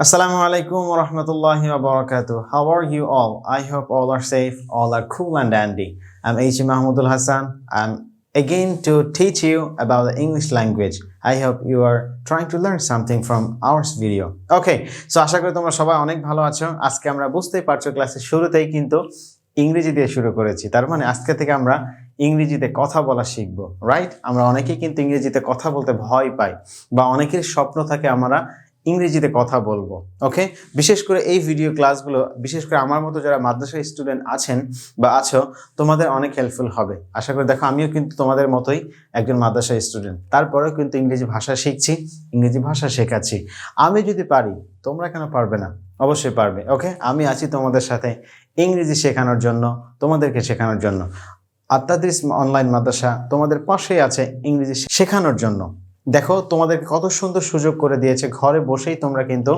Assalamu Alaikum wa rahmatullahi wa barakatuh. How are you all? I hope all are safe, all are cool and dandy. I'm Mahmudul Hasan. I'm again to teach you about the English language. I hope you are trying to learn something from our video. Okay, so আশা করি তোমরা সবাই অনেক ভালো আছো। আজকে আমরা বুঝতেই পারছো ক্লাসের শুরুতেই কিন্তু ইংরেজি দিয়ে শুরু করেছি। তার মানে আজকে থেকে আমরা ইংরেজিতে কথা বলা শিখবো, রাইট? আমরা অনেকেই কিন্তু ইংরেজিতে কথা বলতে ভয় পাই বা অনেকের স্বপ্ন থাকে আমরা ইংরেজিতে কথা বলবো। ওকে, বিশেষ করে এই ভিডিও ক্লাসগুলো বিশেষ করে আমার মতো যারা মাদ্রাসা স্টুডেন্ট আছেন বা আছো তোমাদের অনেক হেল্পফুল হবে আশা করি। দেখো, আমিও কিন্তু তোমাদের মতোই একজন মাদ্রাসা স্টুডেন্ট, তারপরেও কিন্তু ইংরেজি ভাষা শিখছি, ইংরেজি ভাষা শেখাচ্ছি। আমি যদি পারি তোমরা কেন পারবে না? অবশ্যই পারবে। ওকে, আমি আছি তোমাদের সাথে ইংরেজি শেখানোর জন্য, তোমাদেরকে শেখানোর জন্য। আত-তাদরিস অনলাইন মাদ্রাসা তোমাদের পাশেই আছে ইংরেজি শেখানোর জন্য। দেখো, তোমাদেরকে কত সুন্দর সুযোগ করে দিয়েছে, ঘরে বসেই তোমরা কিন্তু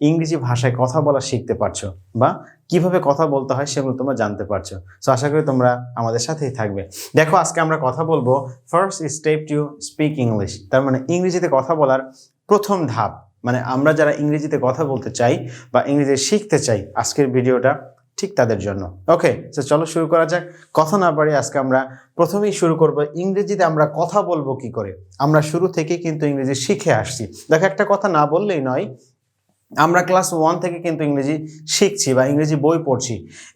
ইংরেজি ভাষায় কথা বলা শিখতে পারছো বা কিভাবে কথা বলতে হয় সেগুলো তোমরা জানতে পারছো। সো আশা করি তোমরা আমাদের সাথেই থাকবে। দেখো, আজকে আমরা কথা বলবো first step two speak English. তার মানে ইংরেজিতে কথা বলার প্রথম ধাপ, মানে আমরা যারা ইংরেজিতে কথা বলতে চাই বা ইংরেজি শিখতে চাই, আজকের ভিডিওটা ঠিক তাদের জন্য। ওকে, তো চলো শুরু করা যাক। কথা না বাড়িয়ে আজকে আমরা প্রথমেই শুরু করব ইংরেজিতে আমরা কথা বলবো কি করে। আমরা শুরু থেকে কিন্তু ইংরেজি শিখে আসছি। দেখো, একটা কথা না বললেই নয়, আমরা ক্লাস 1 থেকে কিন্তু ইংরেজি শিখছি বা ইংরেজি বই পড়ছি,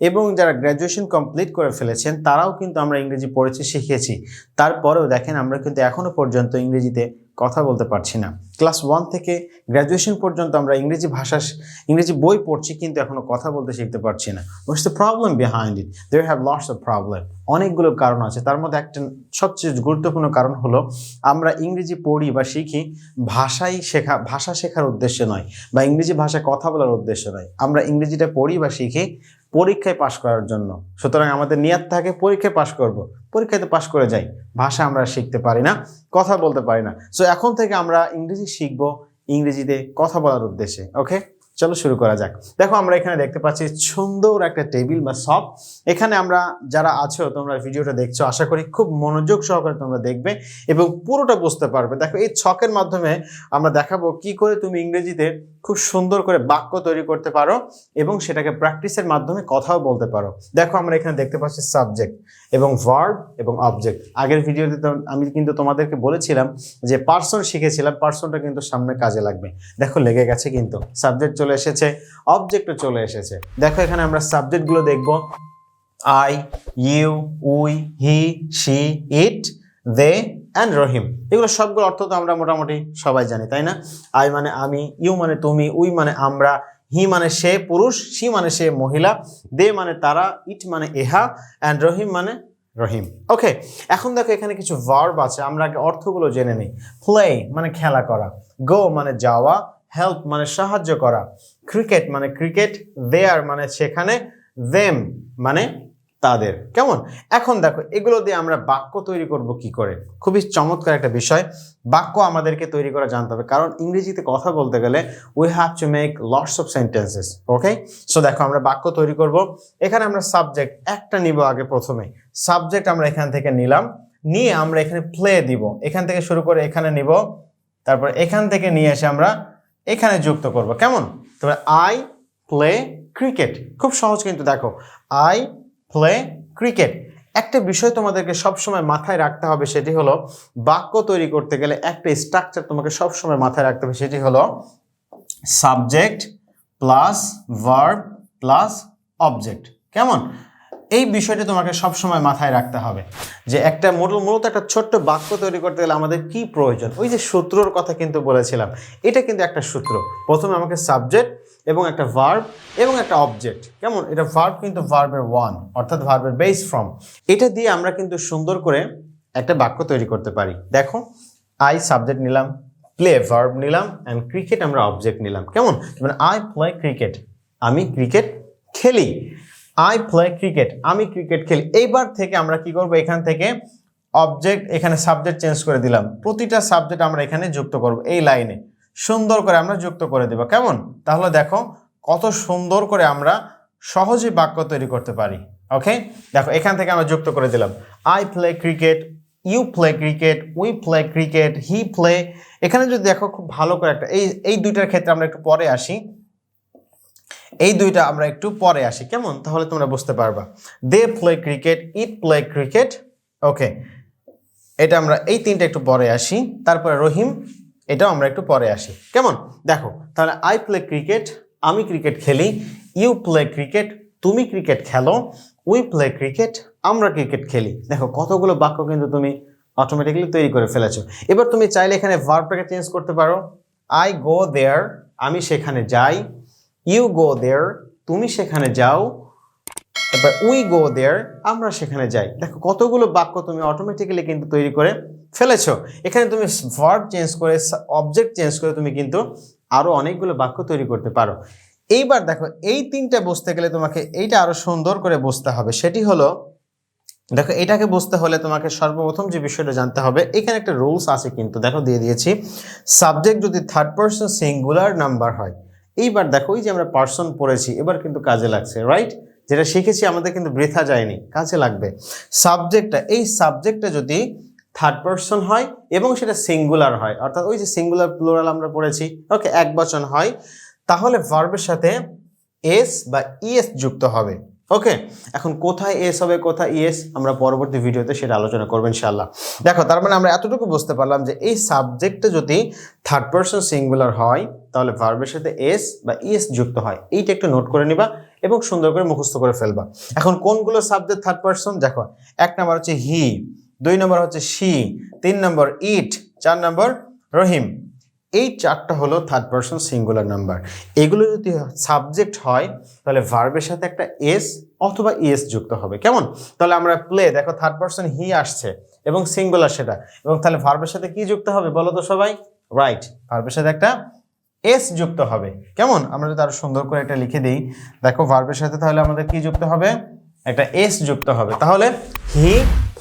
এবং যারা গ্র্যাজুয়েশন কমপ্লিট করে ফেলেছেন তারাও কিন্তু আমরা ইংরেজি পড়েছি, শিখেছি। তারপরেও দেখেন আমরা কিন্তু এখনো পর্যন্ত ইংরেজিতে কথা বলতে পারছি না। ক্লাস 1 থেকে গ্র্যাজুয়েশন পর্যন্ত আমরা ইংরেজি বই পড়ছি, কিন্তু এখনো কথা বলতে শিখতে পারছি না। What's the problem behind it? There have lots of problem. অনেকগুলো কারণ আছে, তার মধ্যে একটা সবচেয়ে গুরুত্বপূর্ণ কারণ হলো আমরা ইংরেজি পড়ি বা শিখি ভাষা শেখার উদ্দেশ্যে নয়, বা ইংরেজি ভাষায় কথা বলার উদ্দেশ্য নয়। আমরা ইংরেজিটা পড়ি বা শিখি পরীক্ষায় পাশ করার জন্য। সুতরাং আমাদের নিয়ত থাকে পরীক্ষায় পাশ করব, পরীক্ষাতে পাশ করে যাই, ভাষা আমরা শিখতে পারি না, কথা বলতে পারি না। সো এখন থেকে আমরা ইংরেজি শিখবো ইংরেজিতে কথা বলার উদ্দেশ্যে। ওকে, চলো শুরু করা যাক। দেখো, আমরা এখানে দেখতে পাচ্ছি সুন্দর একটা টেবিল বা শপ। এখানে আমরা যারা আছো তোমরা ভিডিওটা দেখছো, আশা করি খুব মনোযোগ সহকারে তোমরা দেখবে এবং পুরোটা বুঝতে পারবে। দেখো, এই ছকের মাধ্যমে আমরা দেখাবো কি করে তুমি ইংরেজিতে খুব সুন্দর করে বাক্য তৈরি করতে পারো এবং সেটাকে প্র্যাকটিসের মাধ্যমে কথাও বলতে পারো। দেখো, আমরা এখানে দেখতে পাচ্ছি সাবজেক্ট এবং ভার্ব এবং অবজেক্ট। আগের ভিডিওতে আমি কিন্তু তোমাদেরকে বলেছিলাম যে পার্সন শিখেছিলাম, পার্সনটা কিন্তু সামনে কাজে লাগবে। দেখো, লেগে গেছে, কিন্তু সাবজেক্ট চলে এসেছে, অবজেক্টও চলে এসেছে। দেখো, এখানে আমরা সাবজেক্টগুলো দেখব। I, you, we, he, she, it, they and Rahim. এগুলো সবগুলো অর্থ তো আমরা মোটামুটি সবাই জানি, তাই না? আই মানে আমি, ইউ মানে তুমি, উই মানে আমরা, হি মানে সে পুরুষ, শি মানে সে মহিলা, দে মানে তারা, ইট মানে এহা, অ্যান্ড রহিম মানে রহিম। ওকে, এখন দেখো এখানে কিছু ভার্ব আছে, আমরা আগে অর্থগুলো জেনে নিই। প্লে মানে খেলা করা, গো মানে যাওয়া, হেল্প মানে সাহায্য করা, ক্রিকেট মানে ক্রিকেট, দেয়ার মানে সেখানে, দেম মানে তাদের। কেমন? এখন দেখো, এগুলো দিয়ে আমরা বাক্য তৈরি করব কি করে। খুবই চমৎকার একটা বিষয়। বাক্য আমাদেরকে তৈরি করা জানতে হবে, কারণ ইংরেজিতে কথা বলতে গেলে we have to make lots of sentences. Okay, so দেখো আমরা বাক্য তৈরি করব। এখানে আমরা সাবজেক্ট একটা নিব আগে। প্রথমে সাবজেক্ট আমরা এখান থেকে নিলাম, নিয়ে আমরা এখানে প্লে দিব। এখান থেকে শুরু করে এখানে নিব, তারপর এখান থেকে নিয়ে এসে আমরা এখানে যুক্ত করব। কেমন? তারপরে আই প্লে ক্রিকেট। খুব সহজ কিন্তু। দেখো, আই প্লে ক্রিকেট। একটা বিষয় তোমাদেরকে সবসময় মাথায় রাখতে হবে, সেটি হলো বাক্য তৈরি করতে গেলে একটা স্ট্রাকচার তোমাকে সবসময় মাথায় রাখতে হবে, সেটি হলো subject plus verb plus object. কেমন? এই বিষয়টি তোমাকে সবসময় মাথায় রাখতে হবে যে একটা মূলত একটা ছোট্ট বাক্য তৈরি করতে গেলে আমাদের কি প্রয়োজন। ওই যে সূত্রর কথা কিন্তু বলেছিলাম, এটা কিন্তু একটা সূত্র। প্রথমে আমাকে সাবজেক্ট এবং একটা ভার্ব এবং একটা অবজেক্ট। কেমন? এটা ভার্ব কিন্তু ভার্বের ওয়ান, অর্থাৎ ভার্বের বেস ফর্ম। এটা দিয়ে আমরা কিন্তু সুন্দর করে একটা বাক্য তৈরি করতে পারি। দেখো, আই সাবজেক্ট নিলাম, প্লে ভার্ব নিলাম, অ্যান্ড ক্রিকেট আমরা অবজেক্ট নিলাম। কেমন? মানে আই প্লে ক্রিকেট, আমি ক্রিকেট খেলি। আই প্লে ক্রিকেট, আমি ক্রিকেট খেলি। এইবার থেকে আমরা কি করব, এখান থেকে অবজেক্ট এখানে সাবজেক্ট চেঞ্জ করে দিলাম। প্রতিটা সাবজেক্ট আমরা এখানে যুক্ত করব, এই লাইনে সুন্দর করে আমরা যুক্ত করে দেব। কেমন? তাহলে দেখো কত সুন্দর করে আমরা সহজে বাক্য তৈরি করতে পারি। ওকে, দেখো এখান থেকে আমরা যুক্ত করে দিলাম। I play cricket, you play cricket, we play cricket, he play. এখানে যদি দেখো খুব ভালো করে একটা এই দুইটার ক্ষেত্রে আমরা একটু পরে আসি। এই দুইটা আমরা একটু পরে আসি, কেমন? তাহলে তোমরা বুঝতে পারবা। They play cricket, it play cricket. Okay, এটা আমরা এই তিনটা একটু পরে আসি। তারপরে রহিম, এটাও আমরা একটু পরে আসি, কেমন? দেখো তাহলে আই প্লে ক্রিকেট, আমি ক্রিকেট খেলি। ইউ প্লে ক্রিকেট, তুমি ক্রিকেট খেলো। উই প্লে ক্রিকেট, আমরা ক্রিকেট খেলি। দেখো কতগুলো বাক্য কিন্তু তুমি অটোমেটিক্যালি তৈরি করে ফেলেছো। এবার তুমি চাইলে এখানে ভার্বটাকে চেঞ্জ করতে পারো। আই গো দেয়ার, আমি সেখানে যাই। ইউ গো দেয়ার, তুমি সেখানে যাও। তারপর উই গো দেয়ার, আমরা সেখানে যাই। দেখো কতগুলো বাক্য তুমি অটোমেটিক্যালি কিন্তু তৈরি করে ফেলেছো। এখানে তুমি ভার্ব চেঞ্জ করে, অবজেক্ট চেঞ্জ করে তুমি কিন্তু আরো অনেকগুলো বাক্য তৈরি করতে পারো। এইবার দেখো এই তিনটা বুঝতে গেলে তোমাকে এইটা আরো সুন্দর করে বুঝতে হবে। সেটি হলো, দেখো এটাকে বুঝতে হলে তোমাকে সর্বপ্রথম যে বিষয়টা জানতে হবে, এখানে একটা রুলস আছে কিন্তু, দেখো দিয়ে দিয়েছি। সাবজেক্ট যদি থার্ড পারসন সিঙ্গুলার নাম্বার হয়, এইবার দেখো ওই যে আমরা পারসন পড়েছি, এবার কিন্তু কাজে লাগছে, রাইট? যেটা শিখেছি আমাদের কিন্তু বৃথা যায়নি, কাজে লাগবে। সাবজেক্টটা, এই সাবজেক্টটা যদি থার্ড পারসন হয় এবং সেটা সিঙ্গুলার হয়, অর্থাৎ ওই যে সিঙ্গুলার প্লুরাল আমরা পড়েছি, ওকে, এক বচন হয়, তাহলে ভার্বের সাথে এস বা ইএস যুক্ত হবে। ওকে, এখন কোথায় এস হবে কোথায় ইএস আমরা পরবর্তী ভিডিওতে সেটা আলোচনা করবো ইনশাআল্লাহ। দেখো তার মানে আমরা এতটুকু বুঝতে পারলাম যে এই সাবজেক্টটা যদি থার্ড পারসন সিঙ্গুলার হয় তাহলে ভার্বের সাথে এস বা ইএস যুক্ত হয়। এইটা একটু নোট করে নিবা এবং সুন্দর করে মুখস্থ করে ফেলবা। এখন কোনগুলো সাবজেক্ট থার্ড পারসন দেখো, এক নম্বর হচ্ছে হি, দুই নম্বর হচ্ছে শি, তিন নম্বর ইট, চার নম্বর রহিম। এই চারটা হলো থার্ড পারসন সিঙ্গুলার নাম্বার। এগুলো যদি সাবজেক্ট হয় তাহলে ভার্বের সাথে একটা এস অথবা ইএস যুক্ত হবে, কেমন? তাহলে আমরা প্লে, দেখো থার্ড পারসন হি আসছে এবং সিঙ্গুলার সেটা, এবং তাহলে ভার্বের সাথে কি যুক্ত হবে বলো তো সবাই? রাইট, ভার্বের সাথে একটা এস যুক্ত হবে, কেমন? আমরা যদি আরো সুন্দর করে এটা লিখে দিই, দেখো ভার্বের সাথে তাহলে আমাদের কি যুক্ত হবে? একটা এস যুক্ত হবে। তাহলে he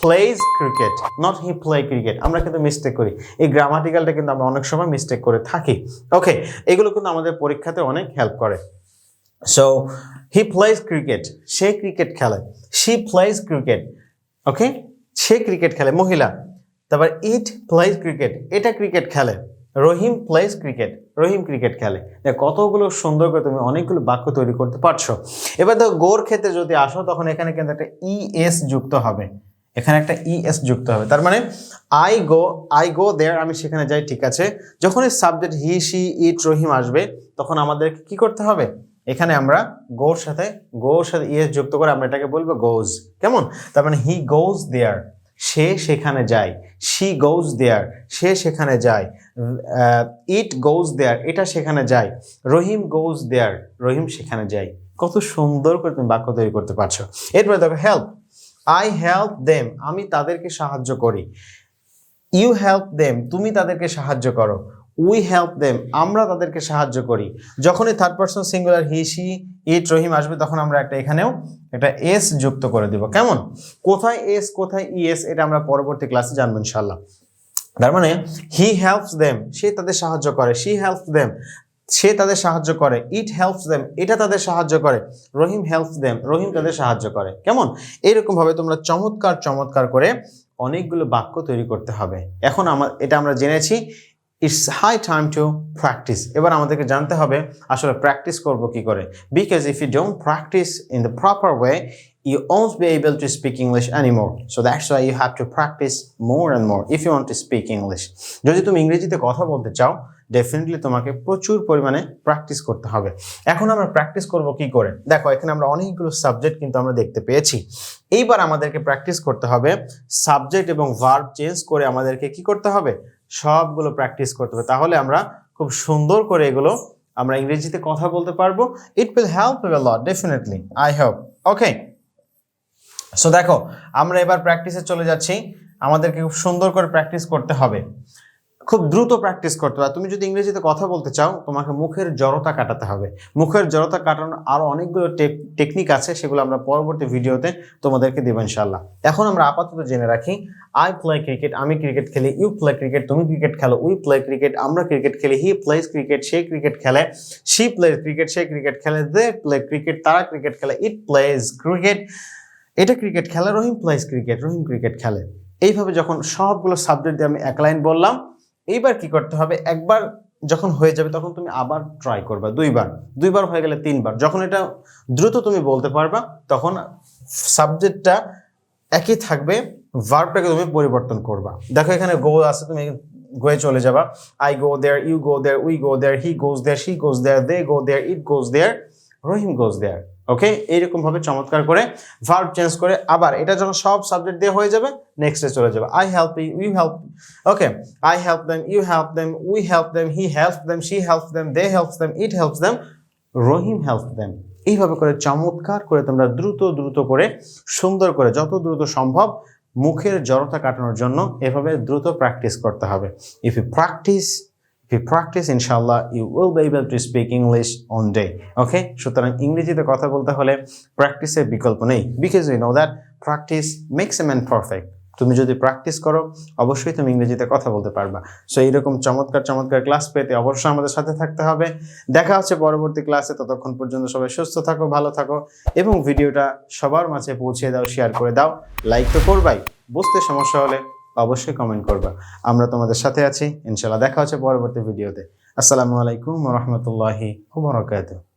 plays cricket, not he play cricket. আমরা কিন্তু মিস্টেক করি, এই গ্রামাটিক্যালটা কিন্তু আমরা অনেক সময় মিস্টেক করে থাকি। ওকে, এগুলো কিন্তু আমাদের পরীক্ষাতে অনেক হেল্প করে। সো হি প্লেজ ক্রিকেট, সে ক্রিকেট খেলে। শি প্লেজ ক্রিকেট, ওকে, সে ক্রিকেট খেলে, মহিলা। তারপর ইট প্লেজ ক্রিকেট, এটা ক্রিকেট খেলে। Rahim plays cricket, Rahim cricket খেলে। কতগুলো সুন্দর করে তুমি অনেকগুলো বাক্য তৈরি করতে পারছো। এবার দেখো গোর ক্ষেত্রে যদি আসো, তখন এখানে কিন্তু একটা ইএস যুক্ত হবে, এখানে একটা ইএস যুক্ত হবে। তার মানে আই গো দেয়ার, আমি সেখানে যাই, ঠিক আছে। যখন এই subject he, she, it, Rahim আসবে, তখন আমাদেরকে কি করতে হবে? এখানে আমরা গোর সাথে ইএস যুক্ত করে আমরা এটাকে বলবো গোজ, কেমন? তার মানে হি গোজ দেয়ার, সে সেখানে যায়। শি গোজ দেয়ার, সে সেখানে যায়। ইট গোজ দেয়ার, এটা সেখানে যায়। রহিম গোজ দেয়ার, রহিম সেখানে যায়। কত সুন্দর করে তুমি বাক্য তৈরি করতে পারছো। এরপরে দেখো হেল্প, আই হেল্প দেম, আমি তাদেরকে সাহায্য করি। ইউ হেল্প দেম, তুমি তাদেরকে সাহায্য করো। উই হেল্প দেম, আমরা তাদেরকে সাহায্য করি। যখনই third person singular he, she, it, Rahim আসবে, তখন আমরা এখানেও একটা এস যুক্ত করে দিব, কেমন? কোথায় এস কোথায় ইএস এটা আমরা পরবর্তী ক্লাসে জানবো ইনশাআল্লাহ। তার মানে হি হেল্পস দেম, সে তাদের সাহায্য করে। শি হেল্পস দেম, সে তাদের সাহায্য করে। ইট হেল্পস দেম, এটা তাদের সাহায্য করে। রহিম হেল্পস দেম, রহিম তাদের সাহায্য করে, কেমন? এইরকম ভাবে তোমরা চমৎকার করে অনেকগুলো বাক্য তৈরি করতে হবে। এখন এটা আমরা জেনেছি, it's high time to practice. এবার আমাদেরকে জানতে হবে আসলে প্র্যাকটিস করব কি করে, because if you don't practice in the proper way, you won't be able to speak English anymore. So that's why you have to practice more and more if you want to speak English. যদি তুমি ইংরেজিতে কথা বলতে চাও, definitely তোমাকে প্রচুর পরিমাণে practice করতে হবে। এখন আমরা প্র্যাকটিস করব কি করে? দেখো এখানে আমরা অনেকগুলো সাবজেক্ট কিন্তু আমরা দেখতে পেয়েছি। এইবার আমাদেরকে প্র্যাকটিস করতে হবে সাবজেক্ট এবং ভার্ব চেঞ্জ করে, আমাদেরকে কি করতে হবে? সবগুলো প্র্যাকটিস করতে হবে। তাহলে আমরা খুব সুন্দর করে এগুলো আমরা ইংরেজিতে কথা বলতে পারবো। It will help you a lot, definitely. I hope. Okay. So দেখো আমরা এবার প্র্যাকটিসে চলে যাচ্ছি। আমাদেরকে খুব সুন্দর করে প্র্যাকটিস করতে হবে, খুব দ্রুত প্র্যাকটিস করতে হবে। তুমি যদি ইংরেজিতে কথা বলতে চাও, তোমাকে মুখের জড়তা কাটাতে হবে। মুখের জড়তা কাটানোর আরো অনেকগুলো টেকনিক আছে, সেগুলো আমরা পরবর্তী ভিডিওতে তোমাদেরকে দেব ইনশাআল্লাহ। এখন আমরা আপাতত জেনে রাখি, আই প্লে ক্রিকেট, আমি ক্রিকেট খেলি। ইউ প্লে ক্রিকেট, তুমি ক্রিকেট খেলো। উই প্লে ক্রিকেট, আমরা ক্রিকেট খেলি। হি প্লেজ ক্রিকেট, সে ক্রিকেট খেলে। শি প্লেজ ক্রিকেট, সে ক্রিকেট খেলে। দে প্লে ক্রিকেট, তারা ক্রিকেট খেলে। ইট প্লেজ ক্রিকেট, এটা ক্রিকেট খেলে। Rahim plays cricket, Rahim cricket খেলে। এইভাবে যখন সবগুলো সাবজেক্ট দিয়ে আমি এক লাইন বললাম, এইবার কি করতে হবে? একবার যখন হয়ে যাবে তখন তুমি আবার ট্রাই করবা দুইবার হয়ে গেলে তিনবার। যখন এটা দ্রুত তুমি বলতে পারবা তখন সাবজেক্টটা একই থাকবে, ভার্বটাকে তুমি পরিবর্তন করবা। দেখো এখানে গো আছে, তুমি গোয়ে চলে যাবা। I go there, you go there, we go there, he goes there, she goes there, they go there, it goes there, Rahim goes there. Okay, এইরকম ভাবে চমৎকার করে ভার্ব চেঞ্জ করে আবার এটা যখন সব সাবজেক্ট দিয়ে হয়ে যাবে নেক্সটে চলে যাবে। I help you, you help, okay, I help them, you help them, we help them, he help them, she help them, they helps them, it helps them, Rahim help them. এইভাবে করে চমৎকার করে তোমরা দ্রুত করে সুন্দর করে যত দ্রুত সম্ভব মুখের জড়তা কাটানোর জন্য এভাবে দ্রুত প্র্যাকটিস করতে হবে। ইফ ইউ প্র্যাকটিস ইনশাআল্লাহ you will be able to speak English on day. Okay, সুতরাং ইংরেজিতে কথা বলতে হলে প্র্যাকটিসের বিকল্প নেই, because you know that practice makes a man perfect. তুমি যদি প্র্যাকটিস করো অবশ্যই তুমি ইংরেজিতে কথা বলতে পারবা। সো এইরকম চমৎকার ক্লাস পেতে অবশ্যই আমাদের সাথে থাকতে হবে। দেখা হচ্ছে পরবর্তী ক্লাসে, ততক্ষণ পর্যন্ত সবাই সুস্থ থাকো, ভালো থাকো এবং ভিডিওটা সবার মাঝে পৌঁছে দাও, শেয়ার করে দাও, লাইক তো করবাই, বুঝতে সমস্যা হলে অবশ্যই কমেন্ট করবা। আমরা তোমাদের সাথে আছি ইনশাআল্লাহ। দেখা হচ্ছে পরবর্তী ভিডিওতে। আসসালামু আলাইকুম ওয়া রাহমাতুল্লাহি ওয়া বারাকাতুহু।